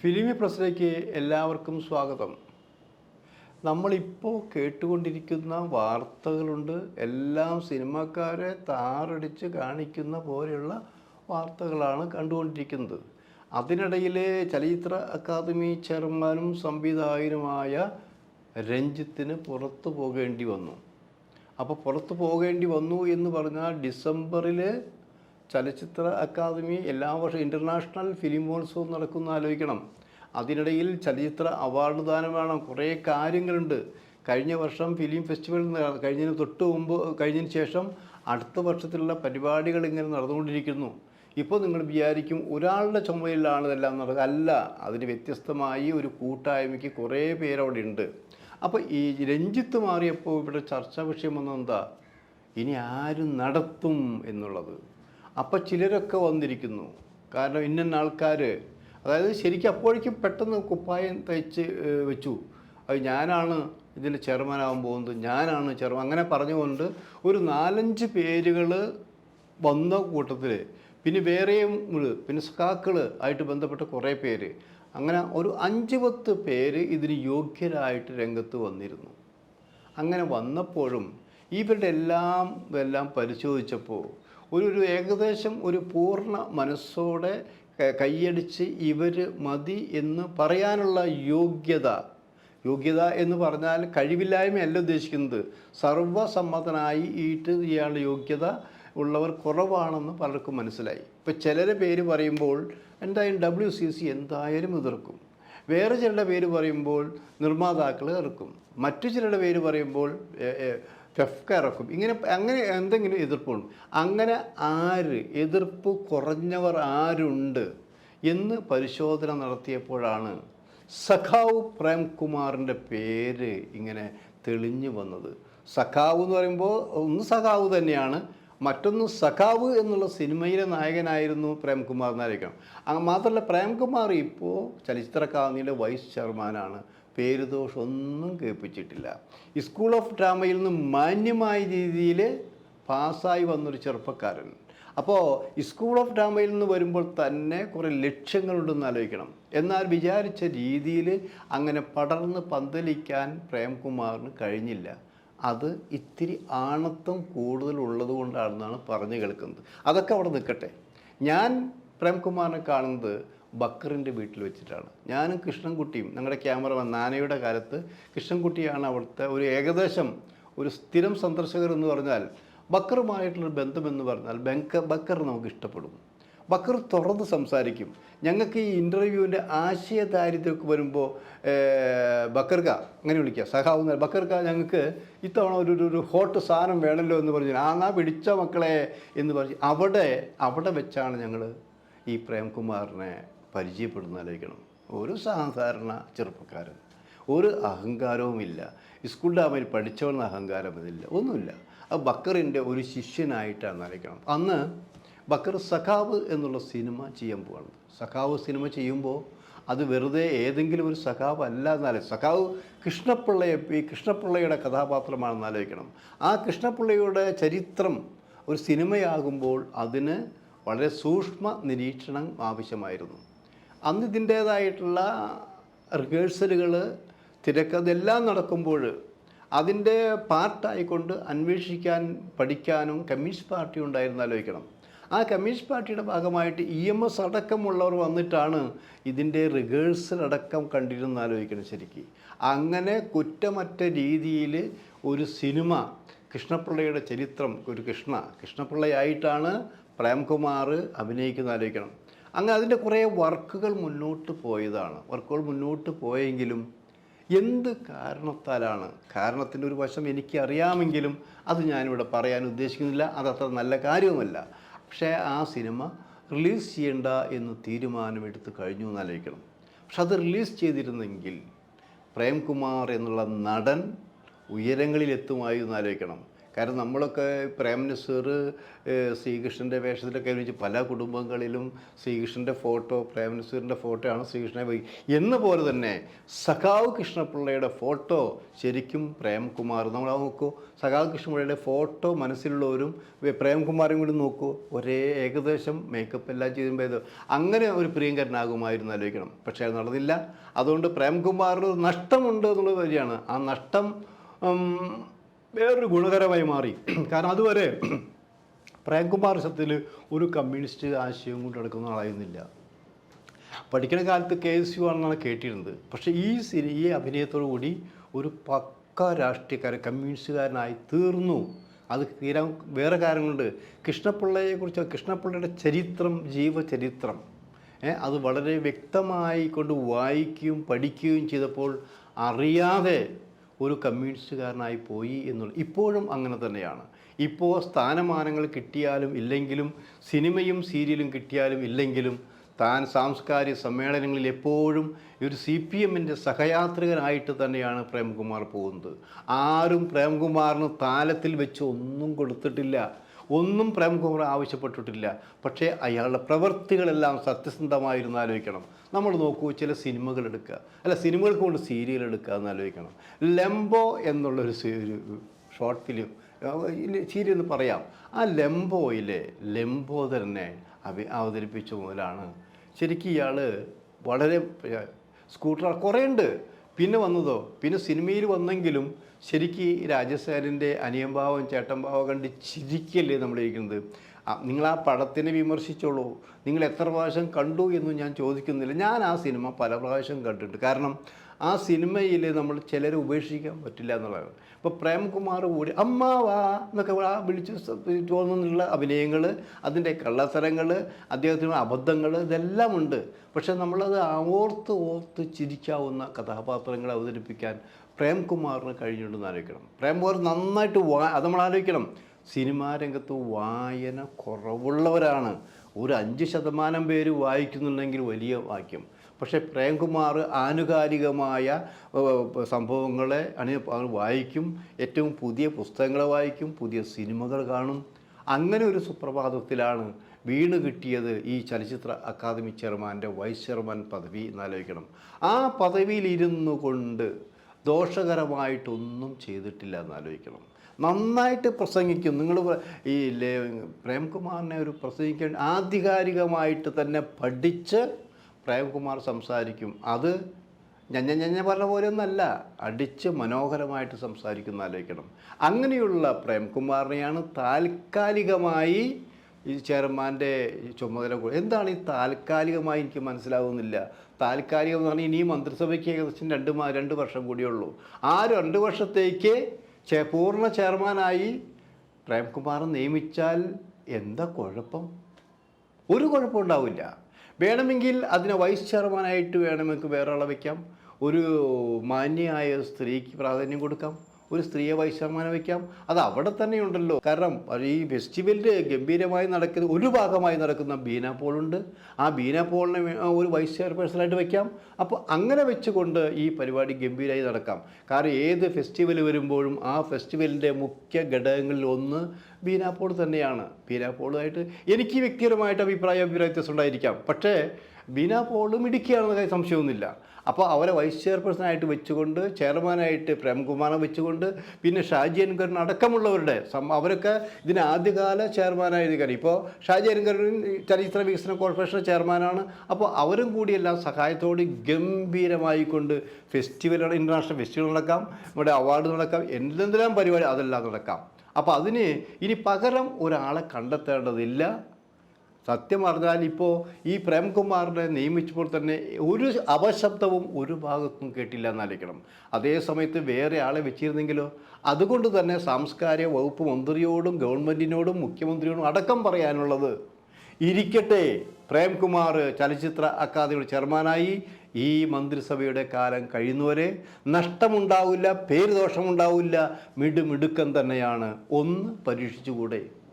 ഫിലിമി പ്രസ്സിലേക്ക് എല്ലാവർക്കും സ്വാഗതം. നമ്മളിപ്പോൾ കേട്ടുകൊണ്ടിരിക്കുന്ന വാർത്തകളുണ്ട്, എല്ലാം സിനിമക്കാരെ താറടിച്ച് കാണിക്കുന്ന പോലെയുള്ള വാർത്തകളാണ് കണ്ടുകൊണ്ടിരിക്കുന്നത്. അതിനിടയിൽ ചലച്ചിത്ര അക്കാദമി ചെയർമാനും സംവിധായകനുമായ രഞ്ജിത്തിന് പുറത്തു പോകേണ്ടി വന്നു. അപ്പോൾ പുറത്തു പോകേണ്ടി വന്നു എന്ന് പറഞ്ഞാൽ ഡിസംബറിൽ ചലച്ചിത്ര അക്കാദമി എല്ലാ വർഷവും ഇൻ്റർനാഷണൽ ഫിലിമോത്സവം നടക്കുന്ന ആലോചിക്കണം. അതിനിടയിൽ ചലച്ചിത്ര അവാർഡ് ദാനം വേണം, കുറേ കാര്യങ്ങളുണ്ട്. കഴിഞ്ഞ വർഷം ഫിലിം ഫെസ്റ്റിവൽ കഴിഞ്ഞതിന് തൊട്ട് മുമ്പ് കഴിഞ്ഞതിന് ശേഷം അടുത്ത വർഷത്തിലുള്ള പരിപാടികൾ ഇങ്ങനെ നടന്നുകൊണ്ടിരിക്കുന്നു. ഇപ്പോൾ നിങ്ങൾ വിചാരിക്കും ഒരാളുടെ ചുമതലയിലാണ് ഇതെല്ലാം നടക്കുക. അല്ല, അതിന് വ്യത്യസ്തമായി ഒരു കൂട്ടായ്മയ്ക്ക് കുറേ പേരവിടെ ഉണ്ട്. അപ്പോൾ ഈ രഞ്ജിത്ത് മാറിയപ്പോൾ ഇവിടെ ചർച്ചാ വിഷയം വന്നെന്താ, ഇനി ആര് നടത്തും എന്നുള്ളത്. അപ്പോൾ ചിലരൊക്കെ വന്നിരിക്കുന്നു. കാരണം ഇന്ന ആൾക്കാർ, അതായത് ശരിക്കും അപ്പോഴേക്കും പെട്ടെന്ന് കുപ്പായം തയ്ച്ച് വെച്ചു, അത് ഞാനാണ് ഇതിൻ്റെ ചെയർമാനാകാൻ പോകുന്നത്, ഞാനാണ് ചെയർമാൻ, അങ്ങനെ പറഞ്ഞുകൊണ്ട് ഒരു 4-5 പേരുകൾ വന്ന കൂട്ടത്തിൽ പിന്നെ വേറെയും പിന്നെ സഖാക്കൾ ആയിട്ട് ബന്ധപ്പെട്ട കുറേ പേര്, അങ്ങനെ ഒരു 5-10 പേര് ഇതിന് യോഗ്യരായിട്ട് രംഗത്ത് വന്നിരുന്നു. അങ്ങനെ വന്നപ്പോഴും ഇവരുടെ എല്ലാം പരിശോധിച്ചപ്പോൾ ഒരു ഏകദേശം ഒരു പൂർണ്ണ മനസ്സോടെ കൈയടിച്ച് ഇവർ മതി എന്ന് പറയാനുള്ള യോഗ്യത എന്ന് പറഞ്ഞാൽ കഴിവില്ലായ്മയല്ല ഉദ്ദേശിക്കുന്നത്. സർവസമ്മതനായി ഇയാളുടെ യോഗ്യത ഉള്ളവർ കുറവാണെന്ന് പലർക്കും മനസ്സിലായി. ഇപ്പോൾ ചിലരെ പേര് പറയുമ്പോൾ എന്തായാലും WCC എന്തായാലും എതിർക്കും, വേറെ ചിലരുടെ പേര് പറയുമ്പോൾ നിർമ്മാതാക്കൾ ഇറക്കും, മറ്റു ചിലരുടെ പേര് പറയുമ്പോൾ ഫെഫ്ക ഇറക്കും. അങ്ങനെ എന്തെങ്കിലും എതിർപ്പുണ്ട്. അങ്ങനെ എതിർപ്പ് കുറഞ്ഞവർ ആരുണ്ട് എന്ന് പരിശോധന നടത്തിയപ്പോഴാണ് സഖാവ് പ്രേംകുമാറിൻ്റെ പേര് ഇങ്ങനെ തെളിഞ്ഞു വന്നത്. സഖാവ് എന്ന് പറയുമ്പോൾ ഒന്ന് സഖാവ് തന്നെയാണ്, മറ്റൊന്ന് സഖാവ് എന്നുള്ള സിനിമയിലെ നായകനായിരുന്നു പ്രേംകുമാർ എന്നായിരിക്കണം. മാത്രമല്ല പ്രേംകുമാർ ഇപ്പോൾ ചലച്ചിത്ര അക്കാദമിയുടെ വൈസ് ചെയർമാനാണ്. പേരുദോഷമൊന്നും കേൾപ്പിച്ചിട്ടില്ല. ഈ സ്കൂൾ ഓഫ് ഡ്രാമയിൽ നിന്ന് മാന്യമായ രീതിയിൽ പാസ്സായി വന്നൊരു ചെറുപ്പക്കാരൻ. അപ്പോൾ ഈ സ്കൂൾ ഓഫ് ഡ്രാമയിൽ നിന്ന് വരുമ്പോൾ തന്നെ കുറേ ലക്ഷ്യങ്ങളുണ്ടെന്ന് ആലോചിക്കണം. എന്നാൽ വിചാരിച്ച രീതിയിൽ അങ്ങനെ പടർന്ന് പന്തലിക്കാൻ പ്രേംകുമാറിന് കഴിഞ്ഞില്ല. അത് ഇത്തിരി ആണത്വം കൂടുതലുള്ളത് കൊണ്ടാണെന്നാണ് പറഞ്ഞു കേൾക്കുന്നത്. അതൊക്കെ അവിടെ നിൽക്കട്ടെ. ഞാൻ പ്രേംകുമാറിനെ കാണുന്നത് ബക്കറിൻ്റെ വീട്ടിൽ വെച്ചിട്ടാണ്. ഞാനും കൃഷ്ണൻകുട്ടിയും ഞങ്ങളുടെ ക്യാമറമാൻ നാനയുടെ കാലത്ത് കൃഷ്ണൻകുട്ടിയാണ് അവിടുത്തെ ഏകദേശം ഒരു സ്ഥിരം സന്ദർശകർ എന്ന് പറഞ്ഞാൽ. ബക്കറുമായിട്ടുള്ളൊരു ബന്ധമെന്ന് പറഞ്ഞാൽ ബക്കർ നമുക്ക് ഇഷ്ടപ്പെടും. ബക്കർ തുറന്ന് സംസാരിക്കും. ഞങ്ങൾക്ക് ഈ ഇൻ്റർവ്യൂവിൻ്റെ ആശയദാരിദ്ര്യമൊക്കെ വരുമ്പോൾ ബക്കർക്ക അങ്ങനെ വിളിക്കുക, സഹാവുന്ന ബക്കർക്ക, ഞങ്ങൾക്ക് ഇത്തവണ ഒരു ഹോട്ട് സാധനം വേണമല്ലോ എന്ന് പറഞ്ഞു, നാ പിടിച്ച മക്കളെ എന്ന് പറഞ്ഞ് അവിടെ വെച്ചാണ് ഞങ്ങൾ ഈ പ്രേംകുമാറിനെ പരിചയപ്പെടുന്നതായിരിക്കണം. ഒരു സാധാരണ ചെറുപ്പക്കാരൻ, ഒരു അഹങ്കാരവുമില്ല. സ്കൂൾ ഡ്രാമയിൽ പഠിച്ചവെന്ന അഹങ്കാരം ഇതില്ല, ഒന്നുമില്ല. അത് ബക്കറിൻ്റെ ഒരു ശിഷ്യനായിട്ടാണ് നയിക്കണം. അന്ന് ബക്കർ സഖാവ് എന്നുള്ള സിനിമ ചെയ്യാൻ പോവാണ്. സഖാവ് സിനിമ ചെയ്യുമ്പോൾ അത് വെറുതെ ഏതെങ്കിലും ഒരു സഖാവ് അല്ല എന്നാലും, സഖാവ് കൃഷ്ണപിള്ളയുടെ കഥാപാത്രമാണെന്ന് ആലോചിക്കണം. ആ കൃഷ്ണപിള്ളയുടെ ചരിത്രം ഒരു സിനിമയാകുമ്പോൾ അതിന് വളരെ സൂക്ഷ്മ നിരീക്ഷണം ആവശ്യമായിരുന്നു. അന്ന് ഇതിൻ്റേതായിട്ടുള്ള റിഹേഴ്സലുകൾ, തിരക്കഥെല്ലാം നടക്കുമ്പോൾ അതിൻ്റെ പാർട്ടായിക്കൊണ്ട് അന്വേഷിക്കാൻ പഠിക്കാനും കമ്മ്യൂണിസ്റ്റ് പാർട്ടി ഉണ്ടായിരുന്നു ആലോചിക്കണം. ആ കമ്മ്യൂണിസ്റ്റ് പാർട്ടിയുടെ ഭാഗമായിട്ട് EMS അടക്കമുള്ളവർ വന്നിട്ടാണ് ഇതിൻ്റെ റിഹേഴ്സൽ അടക്കം കണ്ടിരുന്ന ആലോചിക്കണം. ശരിക്കും അങ്ങനെ കുറ്റമറ്റ രീതിയിൽ ഒരു സിനിമ, കൃഷ്ണപിള്ളയുടെ ചരിത്രം, ഒരു കൃഷ്ണപിള്ളയായിട്ടാണ് പ്രേംകുമാർ അഭിനയിക്കുന്ന ആലോചിക്കണം. അങ്ങനെ അതിൻ്റെ കുറേ വർക്കുകൾ മുന്നോട്ട് പോയെങ്കിലും എന്ത് കാരണത്താലാണ്, കാരണത്തിൻ്റെ ഒരു വശം എനിക്ക് അറിയാമെങ്കിലും അത് ഞാനിവിടെ പറയാൻ ഉദ്ദേശിക്കുന്നില്ല, അതത്ര നല്ല കാര്യവുമല്ല. പക്ഷേ ആ സിനിമ റിലീസ് ചെയ്യേണ്ട എന്ന് തീരുമാനമെടുത്ത് കഴിഞ്ഞു എന്നാലോചിക്കണം. പക്ഷെ അത് റിലീസ് ചെയ്തിരുന്നെങ്കിൽ പ്രേംകുമാർ എന്നുള്ള നടൻ ഉയരങ്ങളിലെത്തുമായി എന്നാലോചിക്കണം. കാരണം നമ്മളൊക്കെ പ്രേം നസീർ ശ്രീകൃഷ്ണൻ്റെ വേഷത്തിലൊക്കെ അഭിനയിച്ച് പല കുടുംബങ്ങളിലും ശ്രീകൃഷ്ണൻ്റെ ഫോട്ടോ, പ്രേം നസീറിൻ്റെ ഫോട്ടോയാണ് ശ്രീകൃഷ്ണനെ പോയി എന്ന പോലെ തന്നെ സഖാവ് കൃഷ്ണപിള്ളയുടെ ഫോട്ടോ ശരിക്കും പ്രേംകുമാർ, നമ്മൾ നോക്കൂ, സഖാവ് കൃഷ്ണപിള്ളയുടെ ഫോട്ടോ മനസ്സിലുള്ളവരും പ്രേംകുമാറും കൂടി നോക്കൂ, ഒരേ ഏകദേശം മേക്കപ്പ് എല്ലാം ചെയ്യുമ്പോൾ ഇത് അങ്ങനെ ഒരു പ്രിയങ്കരനാകുമായിരുന്നു ആലോചിക്കണം. പക്ഷേ അത് നടന്നില്ല. അതുകൊണ്ട് പ്രേംകുമാറിന് നഷ്ടമുണ്ട് എന്നുള്ളത് വരികയാണ്. ആ നഷ്ടം വേറൊരു ഗുണകരമായി മാറി. കാരണം അതുവരെ പ്രേംകുമാർ സത്യത്തിൽ ഒരു കമ്മ്യൂണിസ്റ്റ് ആശയം കൊണ്ട് നടക്കുന്ന ആളായിരുന്നില്ല. പഠിക്കുന്ന കാലത്ത് KSU ആണെന്നാണ് കേട്ടിരുന്നത്. പക്ഷേ ഈ അഭിനയത്തോടു കൂടി ഒരു പക്ക രാഷ്ട്രീയക്കാരൻ, കമ്മ്യൂണിസ്റ്റുകാരനായി തീർന്നു. അത് തീരാൻ വേറെ കാര്യങ്ങളുണ്ട്. കൃഷ്ണപിള്ളയെക്കുറിച്ച്, കൃഷ്ണപിള്ളയുടെ ചരിത്രം, ജീവചരിത്രം അത് വളരെ വ്യക്തമായി കൊണ്ട് വായിക്കുകയും പഠിക്കുകയും ചെയ്തപ്പോൾ അറിയാതെ ഒരു കമ്മ്യൂണിസ്റ്റുകാരനായി പോയി എന്നുള്ളത് ഇപ്പോഴും അങ്ങനെ തന്നെയാണ്. ഇപ്പോൾ സ്ഥാനമാനങ്ങൾ കിട്ടിയാലും ഇല്ലെങ്കിലും, സിനിമയും സീരിയലും കിട്ടിയാലും ഇല്ലെങ്കിലും, താൻ സാംസ്കാരിക സമ്മേളനങ്ങളിൽ എപ്പോഴും ഒരു CPMൻ്റെ സഹയാത്രികനായിട്ട് തന്നെയാണ് പ്രേംകുമാർ പോകുന്നത്. ആരും പ്രേംകുമാറിന് താലത്തിൽ വെച്ച് ഒന്നും കൊടുത്തിട്ടില്ല, ഒന്നും പ്രേംകുമാർ ആവശ്യപ്പെട്ടിട്ടില്ല. പക്ഷേ അയാളുടെ പ്രവൃത്തികളെല്ലാം സത്യസന്ധമായിരുന്നു. ആലോചിക്കണം. നമ്മൾ നോക്കൂ, ചില സിനിമകൾ എടുക്കുക, അല്ല സിനിമകൾക്ക് കൊണ്ട് സീരിയൽ എടുക്കുക എന്ന് ആലോചിക്കണം. ലെംബോ എന്നുള്ളൊരു ഷോർട്ട് ഫിലിം സീരിയൽ എന്ന് പറയാം. ആ ലംബോദരനെ അവതരിപ്പിച്ച മുതലാണ് ശരിക്കും ഇയാൾ വളരെ സ്കൂട്ടർ കുറേ ഉണ്ട്. പിന്നെ വന്നതോ, പിന്നെ സിനിമയിൽ വന്നെങ്കിലും ശരിക്കും രാജസേനൻ്റെ അനിയൻഭാവം ചേട്ടൻഭാവം കണ്ട് ചിരിക്കല്ലേ നമ്മളിരിക്കുന്നത്. നിങ്ങൾ ആ പടത്തിനെ വിമർശിച്ചോളൂ, നിങ്ങൾ എത്ര പ്രാവശ്യം കണ്ടു എന്നും ഞാൻ ചോദിക്കുന്നില്ല. ഞാൻ ആ സിനിമ പല പ്രാവശ്യം കണ്ടിട്ടുണ്ട്. കാരണം ആ സിനിമയിൽ നമ്മൾ ചിലരെ ഉപേക്ഷിക്കാൻ പറ്റില്ല എന്നുള്ളതാണ്. ഇപ്പോൾ പ്രേംകുമാർ കൂടി അമ്മാവാ എന്നൊക്കെ വിളിച്ച് തോന്നുന്നുള്ള അഭിനയങ്ങൾ, അതിൻ്റെ കള്ളത്തരങ്ങൾ, അദ്ദേഹത്തിന് അബദ്ധങ്ങൾ, ഇതെല്ലാം ഉണ്ട്. പക്ഷെ നമ്മളത് ഓർത്ത് ചിരിക്കാവുന്ന കഥാപാത്രങ്ങളെ അവതരിപ്പിക്കാൻ പ്രേംകുമാറിന് കഴിഞ്ഞിട്ടുണ്ടെന്ന് ആലോചിക്കണം. പ്രേംകുമാർ നന്നായിട്ട് അത് നമ്മൾ ആലോചിക്കണം. സിനിമാ രംഗത്ത് വായന കുറവുള്ളവരാണ്. ഒരു 5% പേര് വായിക്കുന്നുണ്ടെങ്കിൽ വലിയ വാക്യം. പക്ഷേ പ്രേംകുമാർ ആനുകാലികമായ സംഭവങ്ങളെ വായിക്കും, ഏറ്റവും പുതിയ പുസ്തകങ്ങൾ വായിക്കും, പുതിയ സിനിമകൾ കാണും. അങ്ങനെ ഒരു സുപ്രഭാതത്തിലാണ് വീണ് കിട്ടിയത് ഈ ചലച്ചിത്ര അക്കാദമി ചെയർമാൻ്റെ വൈസ് ചെയർമാൻ പദവി എന്നാലോചിക്കണം. ആ പദവിയിലിരുന്നു കൊണ്ട് ദോഷകരമായിട്ടൊന്നും ചെയ്തിട്ടില്ല എന്നാലോചിക്കണം. നന്നായിട്ട് പ്രസംഗിക്കും. നിങ്ങൾ ഈ പ്രേംകുമാറിനെ ഒരു പ്രസംഗിക്കാൻ ആധികാരികമായിട്ട് തന്നെ പഠിച്ച് പ്രേംകുമാർ സംസാരിക്കും. അത് ഞഞ്ഞ പറഞ്ഞ പോലെയൊന്നല്ല, അടിച്ച് മനോഹരമായിട്ട് സംസാരിക്കുന്ന ആലോചിക്കണം. അങ്ങനെയുള്ള പ്രേംകുമാറിനെയാണ് താൽക്കാലികമായി ഈ ചെയർമാൻ്റെ ചുമതല. എന്താണ് ഈ താൽക്കാലികമായി എനിക്ക് മനസ്സിലാവുന്നില്ല. താൽക്കാലികം എന്ന് പറഞ്ഞാൽ ഇനി മന്ത്രിസഭയ്ക്ക് ഏകദേശം 2 വർഷം കൂടിയുള്ളൂ. ആ 2 വർഷത്തേക്ക് പൂർണ്ണ ചെയർമാനായി പ്രേംകുമാർ നിയമിച്ചാൽ എന്താ കുഴപ്പം? ഒരു കുഴപ്പം ഉണ്ടാവില്ല. വേണമെങ്കിൽ അതിനെ വൈസ് ചെയർമാനായിട്ട് വേണമെങ്കിൽ വേറെ ആളെ വയ്ക്കാം. ഒരു മാന്യയായ സ്ത്രീക്ക് പ്രാധാന്യം കൊടുക്കാം. ഒരു സ്ത്രീയെ വൈസ് ചെയർമാനെ വയ്ക്കാം. അത് അവിടെ തന്നെയുണ്ടല്ലോ. കാരണം ഈ ഫെസ്റ്റിവലിൻ്റെ ഗംഭീരമായി നടക്കുന്ന ഒരു ഭാഗമായി നടക്കുന്ന ബീന പോളുണ്ട്. ആ ബീന പോളിനെ ഒരു വൈസ് ചെയർപേഴ്സണായിട്ട് വയ്ക്കാം. അപ്പോൾ അങ്ങനെ വെച്ചുകൊണ്ട് ഈ പരിപാടി ഗംഭീരമായി നടക്കാം. കാരണം ഏത് ഫെസ്റ്റിവൽ വരുമ്പോഴും ആ ഫെസ്റ്റിവലിൻ്റെ മുഖ്യ ഘടകങ്ങളിൽ ഒന്ന് ബീന പോൾ തന്നെയാണ്. ബീന പോളുമായിട്ട് എനിക്ക് വ്യക്തിപരമായിട്ട് അഭിപ്രായ വ്യത്യാസം ഉണ്ടായിരിക്കാം. പക്ഷേ ബീന പോളും ഇടുക്കിയാണെന്ന സംശയമൊന്നുമില്ല. അപ്പോൾ അവരെ വൈസ് ചെയർപേഴ്സണായിട്ട് വെച്ചുകൊണ്ട്, ചെയർമാനായിട്ട് പ്രേംകുമാറിനെ വെച്ചുകൊണ്ട്, പിന്നെ ഷാജി അൻകരൻ അടക്കമുള്ളവരുടെ അവരൊക്കെ ഇതിന് ആദ്യകാല ചെയർമാനായിരിക്കും. ഇപ്പോൾ ഷാജി അൻകരൻ ചലച്ചിത്ര വികസന കോർപ്പറേഷൻ ചെയർമാനാണ്. അപ്പോൾ അവരും കൂടിയെല്ലാം സഹായത്തോട് ഗംഭീരമായിക്കൊണ്ട് ഫെസ്റ്റിവൽ, ഇൻ്റർനാഷണൽ ഫെസ്റ്റിവൽ നടക്കാം, ഇവിടെ അവാർഡ് നടക്കാം, എന്തെല്ലാം പരിപാടി അതെല്ലാം നടക്കാം. അപ്പോൾ അതിന് ഇനി പകരം ഒരാളെ കണ്ടെത്തേണ്ടതില്ല. സത്യം പറഞ്ഞാൽ ഇപ്പോൾ ഈ പ്രേംകുമാറിനെ നിയമിച്ചപ്പോൾ തന്നെ ഒരു അപശബ്ദവും ഒരു ഭാഗത്തും കേട്ടില്ല എന്നായിരിക്കണം. അതേ സമയത്ത് വേറെ ആളെ വെച്ചിരുന്നെങ്കിലോ? അതുകൊണ്ട് തന്നെ സാംസ്കാരിക വകുപ്പ് മന്ത്രിയോടും ഗവൺമെൻറ്റിനോടും മുഖ്യമന്ത്രിയോടും അടക്കം പറയാനുള്ളത്, ഇരിക്കട്ടെ, പ്രേംകുമാർ ചലച്ചിത്ര അക്കാദമിയുടെ ചെയർമാനായി ഈ മന്ത്രിസഭയുടെ കാലം കഴിയുന്നവരെ നഷ്ടമുണ്ടാവില്ല, പേര് ദോഷമുണ്ടാവില്ല, മിടുക്കൻ തന്നെയാണ്. ഒന്ന് പരീക്ഷിച്ചുകൂടെ?